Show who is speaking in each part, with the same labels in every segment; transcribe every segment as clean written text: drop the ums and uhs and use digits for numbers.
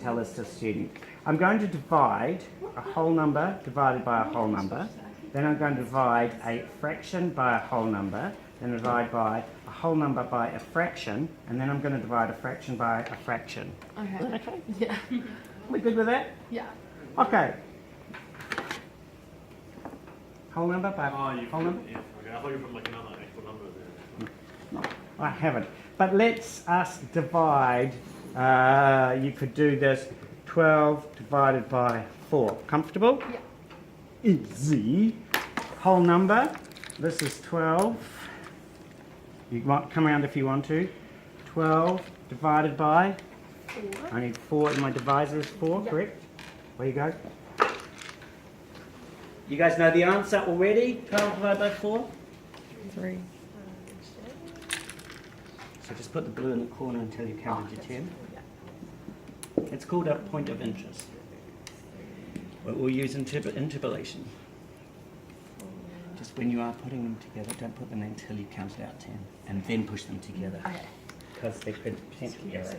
Speaker 1: Tell this to a student. I'm going to divide a whole number divided by a whole number. Then I'm going to divide a fraction by a whole number. Then divide by a whole number by a fraction. And then I'm going to divide a fraction by a fraction.
Speaker 2: Okay.
Speaker 1: Is that okay?
Speaker 2: Yeah.
Speaker 1: We good with that?
Speaker 2: Yeah.
Speaker 1: Okay. Whole number by whole number?
Speaker 3: Yeah, okay. I thought you put like another actual number there.
Speaker 1: No, I haven't. But let's us divide. You could do this 12 divided by 4. Comfortable?
Speaker 2: Yeah.
Speaker 1: Easy. Whole number. This is 12. You might come around if you want to. 12 divided by
Speaker 2: 4.
Speaker 1: I need 4 in my divisor is 4,
Speaker 2: Yep.
Speaker 1: correct? There you go. You guys know the answer already? 12 divided by 4?
Speaker 4: 3.
Speaker 1: So just put the blue in the corner until you count to 10. It's called a point of interest. But we'll use interpolation. Just when you are putting them together, don't put them until you count out 10 and then push them together.
Speaker 2: Okay.
Speaker 1: Because they could potentially error.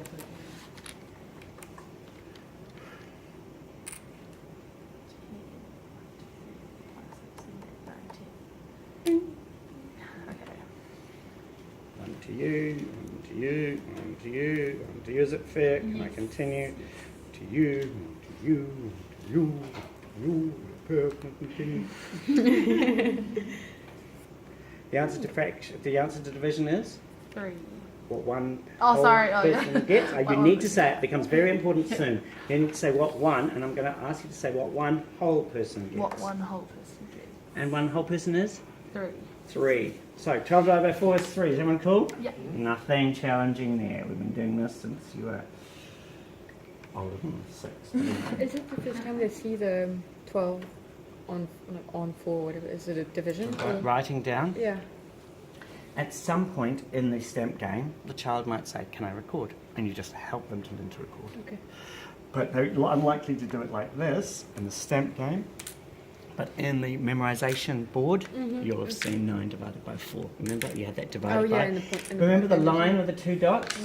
Speaker 1: One to you, one to you, one to you, one to you. Is it fair? Can I continue? To you, to you, to you, to you. Fair, can I continue? The answer to fraction, the answer to division is
Speaker 2: 3.
Speaker 1: what one
Speaker 2: Oh,
Speaker 1: whole
Speaker 2: sorry. Oh, yeah.
Speaker 1: person gets. You
Speaker 2: What
Speaker 1: need
Speaker 2: one
Speaker 1: to say it. It becomes very important soon. You need to say what one, and I'm going to ask you to say what one whole person gets.
Speaker 2: What one whole person gets?
Speaker 1: And one whole person is
Speaker 2: 3.
Speaker 1: 3. So 12 divided by 4 is 3. Is everyone cool?
Speaker 2: Yeah.
Speaker 1: Nothing challenging there. We've been doing this since you were older than 6.
Speaker 4: Is it the first time they see the 12 on 4, whatever? Is it a division? or-
Speaker 1: Writing down.
Speaker 4: Yeah.
Speaker 1: At some point in the stamp game, the child might say, "Can I record?" And you just help them to learn to record.
Speaker 4: Okay.
Speaker 1: But they're unlikely to do it like this in the stamp game. But in the memorization board, you'll have seen 9 divided by 4. Remember, you had that divided
Speaker 4: Oh, yeah.
Speaker 1: by.
Speaker 4: In the
Speaker 1: Remember the
Speaker 4: point
Speaker 1: line
Speaker 4: division.
Speaker 1: with the 2 dots?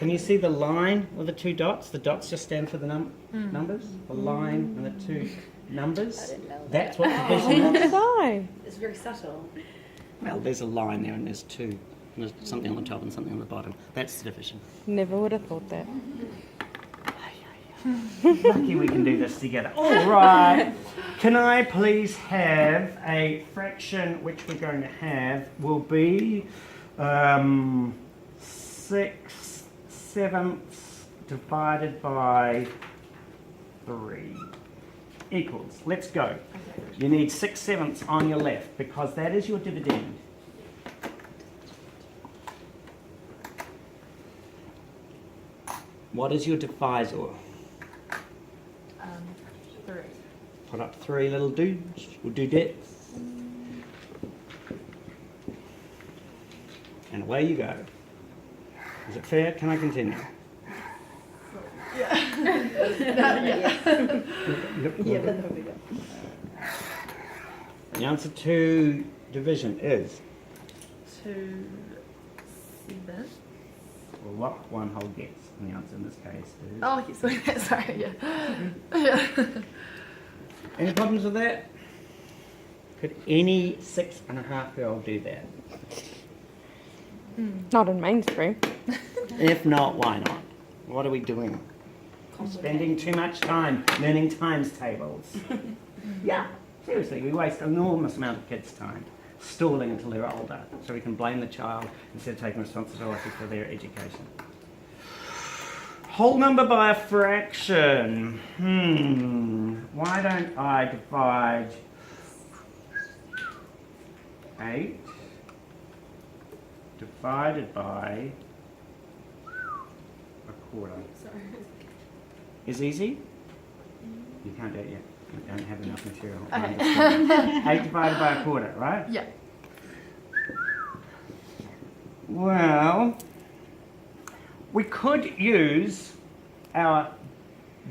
Speaker 1: Can you see the line with the 2 dots? The dots just stand for the numbers. The line and the 2 numbers.
Speaker 4: I didn't know
Speaker 1: That's what division is.
Speaker 4: Why?
Speaker 5: It's very subtle.
Speaker 1: Well, there's a line there and there's 2. And there's something on the top and something on the bottom. That's the division.
Speaker 4: Never would have thought that.
Speaker 1: Lucky we can do this together. All right. Can I please have a fraction which we're going to have will be 6/7 divided by 3 equals. Let's go. You need 6/7 on your left because that is your dividend. What is your divisor?
Speaker 2: 3.
Speaker 1: Put up 3 little dudes or dudettes. And away you go. Is it fair? Can I continue? The answer to division is
Speaker 2: 2, 7.
Speaker 1: well, what one whole gets. And the answer in this case is.
Speaker 2: Oh, yes, sorry, yeah.
Speaker 1: Any problems with that? Could any 6.5-year-old do that?
Speaker 4: Not in mainstream.
Speaker 1: If not, why not? What are we doing? Spending too much time learning times tables. Yeah, seriously, we waste an enormous amount of kids' time stalling until they're older, so we can blame the child instead of taking responsibility for their education. Whole number by a fraction. Why don't I divide 8 divided by a quarter? Is easy? You can't do it yet. You don't have enough material. I understand. 8 divided by a quarter, right?
Speaker 2: Yeah.
Speaker 1: Well, we could use our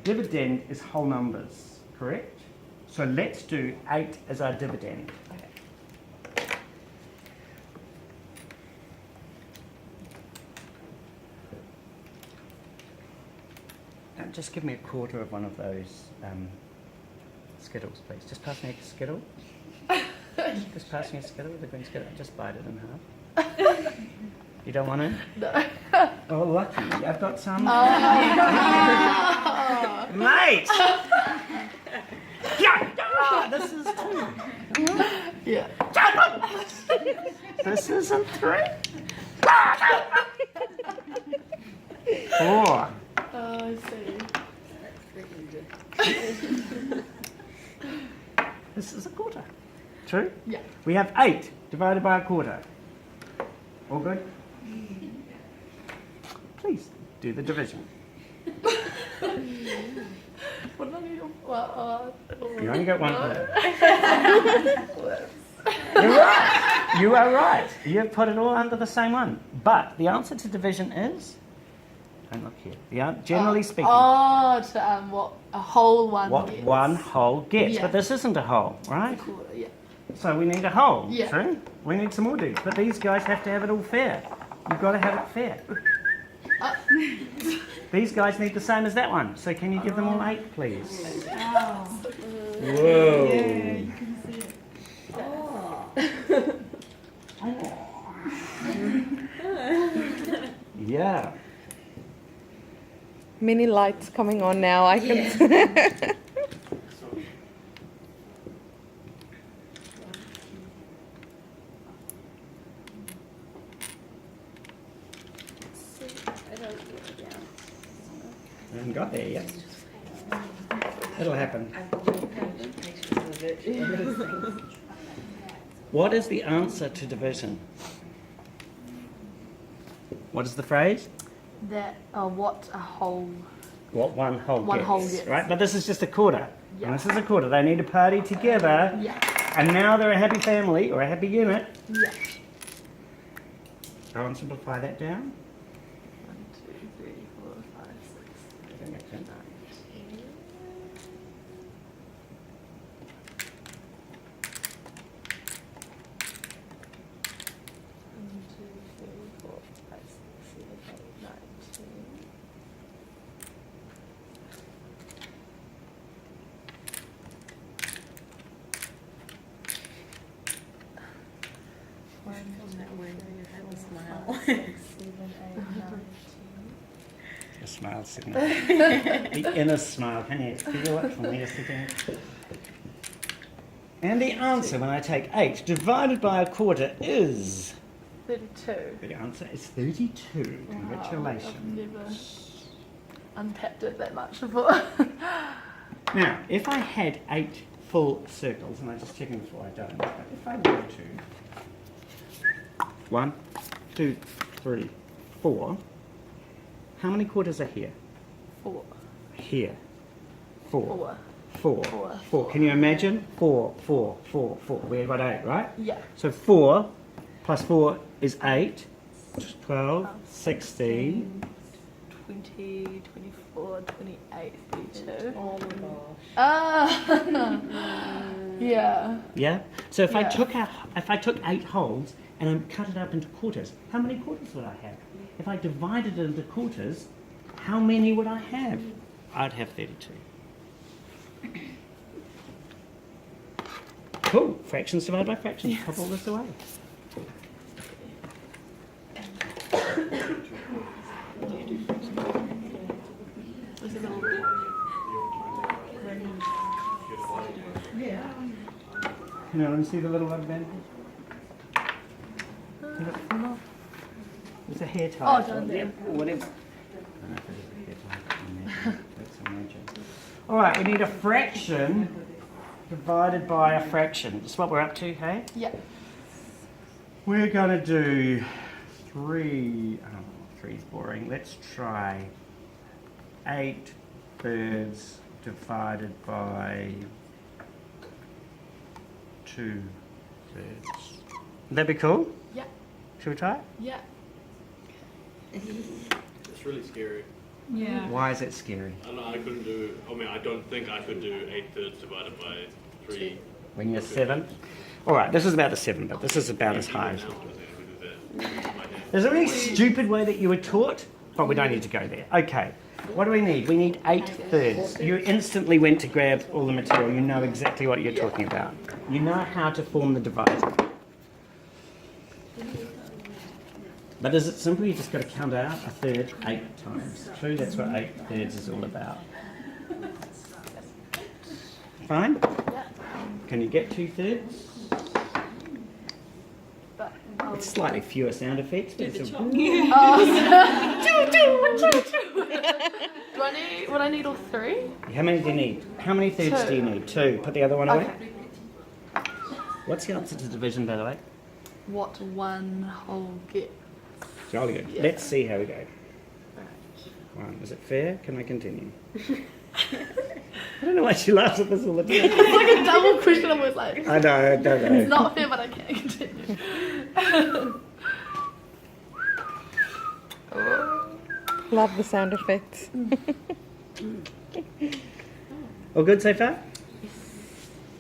Speaker 1: dividend as whole numbers, correct? So let's do 8 as our dividend. just give me a quarter of one of those Skittles, please? Just pass me a Skittle. Just pass me a Skittle, the green Skittle. Just bite it in half. You don't want it?
Speaker 2: No.
Speaker 1: Oh, lucky. I've got some.
Speaker 2: Oh.
Speaker 1: Mate! Yeah! This is 2.
Speaker 2: Yeah.
Speaker 1: This isn't 3. 4.
Speaker 2: Oh, I see.
Speaker 1: This is a quarter. True?
Speaker 2: Yeah.
Speaker 1: We have 8 divided by a quarter. All good? Please do the division.
Speaker 2: What did I do? Well,
Speaker 1: You only got one quarter. You're right. You are right. You've put it all under the same one. But the answer to division is... Don't look here. Generally speaking,
Speaker 2: Oh, to what a whole one
Speaker 1: what
Speaker 2: gets.
Speaker 1: one whole gets.
Speaker 2: Yeah.
Speaker 1: But this isn't a whole, right?
Speaker 2: Quarter, yeah.
Speaker 1: So we need a whole.
Speaker 2: Yeah.
Speaker 1: True? We need some more dudes. But these guys have to have it all fair. You've got to have it fair. These guys need the same as that one. So can you give them all 8, please?
Speaker 2: Oh.
Speaker 1: Whoa.
Speaker 2: Yeah, you can see it.
Speaker 1: Yeah.
Speaker 4: Many lights coming on now. I can.
Speaker 1: I haven't got there yet. It'll happen. What is the answer to division? What is the phrase?
Speaker 2: That what a whole.
Speaker 1: What one whole
Speaker 2: One
Speaker 1: gets.
Speaker 2: whole gets.
Speaker 1: Right? But this is just a quarter.
Speaker 2: Yeah.
Speaker 1: And this is a quarter. They need to party together.
Speaker 2: Yeah.
Speaker 1: And now they're a happy family or a happy unit.
Speaker 2: Yeah.
Speaker 1: Go and simplify that down.
Speaker 2: 1, 2, 3, 4, 5, 6, 7, 8, 9, 10.
Speaker 1: A smile signal. The inner smile. Can you feel it for me a second? And the answer when I take 8 divided by a quarter is...
Speaker 2: 32.
Speaker 1: The answer is 32. Congratulations.
Speaker 2: I've never unpacked it that much before.
Speaker 1: Now, if I had 8 full circles, and I'm just checking before I don't, but if I were to 1, 2, 3, 4, how many quarters are here?
Speaker 2: 4.
Speaker 1: Here. 4.
Speaker 2: 4.
Speaker 1: 4.
Speaker 2: Four.
Speaker 1: Can you imagine? 4, 4, 4, 4. We've got 8, right?
Speaker 2: Yeah.
Speaker 1: So 4 plus 4 is 8, 12, 16.
Speaker 2: 20, 24, 28, 32.
Speaker 4: Oh my gosh.
Speaker 2: Ah. Yeah.
Speaker 1: Yeah? So if
Speaker 2: Yeah.
Speaker 1: I took 8 wholes and I cut it up into quarters, how many quarters would I have? If I divided it into quarters, how many would I have? I'd have 32. Cool. Fractions divided by fractions.
Speaker 2: Yes.
Speaker 1: Pop all this away.
Speaker 2: There's a little bit. Yeah.
Speaker 1: Can you see the little rubber band? There's a hair tie.
Speaker 2: Oh, down there.
Speaker 1: Yep, or whatever. I don't know if there's a hair tie. That's imagine. All right, we need a fraction divided by a fraction. That's what we're up to, hey?
Speaker 2: Yeah.
Speaker 1: We're going to do 3. Oh, 3 is boring. Let's try 8 thirds divided by 2 thirds. Would that be cool?
Speaker 2: Yeah.
Speaker 1: Should we try it?
Speaker 2: Yeah.
Speaker 3: It's really scary.
Speaker 2: Yeah.
Speaker 1: Why is it scary?
Speaker 3: I don't know, I couldn't do, I mean, I don't think I could do 8/3 divided by 3.
Speaker 1: When you're 7? All right, this is about the 7, but this is about as high as
Speaker 3: Now, I think I could do that.
Speaker 1: There's a really stupid way that you were taught, but we don't need to go there. Okay, What do we need? We need 8/3. You instantly went to grab all the material. You know exactly what you're talking about. You know how to form the divisor. But is it simple? You just got to count out a third 8 times. True, that's what 8/3 is all about. Fine? Can you get 2/3? It's slightly fewer sound effects, but it's
Speaker 2: Do would I need all 3?
Speaker 1: How many do you need? How many thirds do you need? 2. Put the other one away. What's the answer to division, by the way?
Speaker 2: What 1 whole gets?
Speaker 1: Jolly good.
Speaker 2: Yeah.
Speaker 1: Let's see how we go. 1. Is it fair? Can I continue? I don't know why she laughs at this all the time.
Speaker 2: It's like a double question. I'm always like,
Speaker 1: I know, I don't know.
Speaker 2: it's not fair, but I can't continue.
Speaker 4: Love the sound effects.
Speaker 1: All good so far?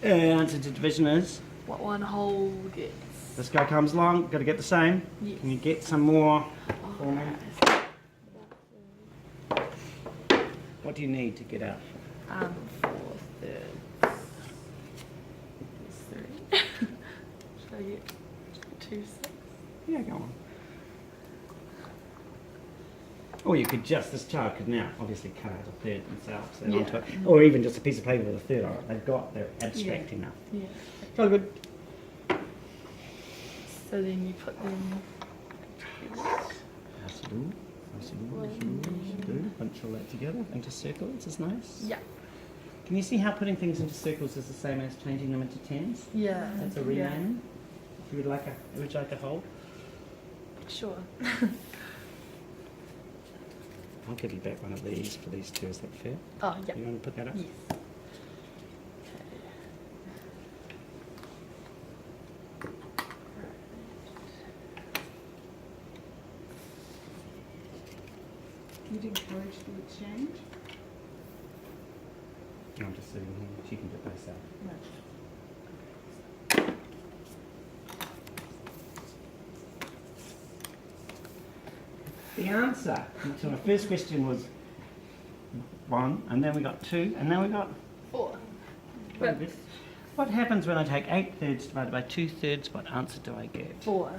Speaker 1: Answer to division is?
Speaker 2: What 1 whole gets?
Speaker 1: This guy comes along, got to get the same.
Speaker 2: Yes.
Speaker 1: Can you get some more for me? What do you need to get out?
Speaker 2: 4/3. Is 3. Should I get 2 6?
Speaker 1: Yeah, go on. Or you could just, this child could now obviously cut out a third themselves and onto it. Or even just a piece of paper with a third on it. They're abstract enough.
Speaker 2: Yeah.
Speaker 1: Jolly good.
Speaker 2: So then you put them.
Speaker 1: Nice to do. Bunch all that together into circles is nice.
Speaker 2: Yeah.
Speaker 1: Can you see how putting things into circles is the same as changing them into tens?
Speaker 2: Yeah.
Speaker 1: That's a rename. If you would like a whole.
Speaker 2: Sure.
Speaker 1: I'll give you back one of these for these two. Is that fair?
Speaker 2: Oh, yeah.
Speaker 1: You want to put that up?
Speaker 2: Yes.
Speaker 5: You'd encourage the exchange?
Speaker 1: I'm just sitting here. She can do it herself. The answer to the first question was 1, and then we got 2, and now we got
Speaker 2: 4.
Speaker 1: But what happens when I take 8/3 divided by 2/3? What answer do I get?
Speaker 2: 4.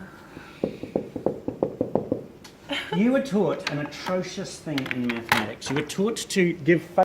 Speaker 1: You were taught an atrocious thing in mathematics. You were taught to give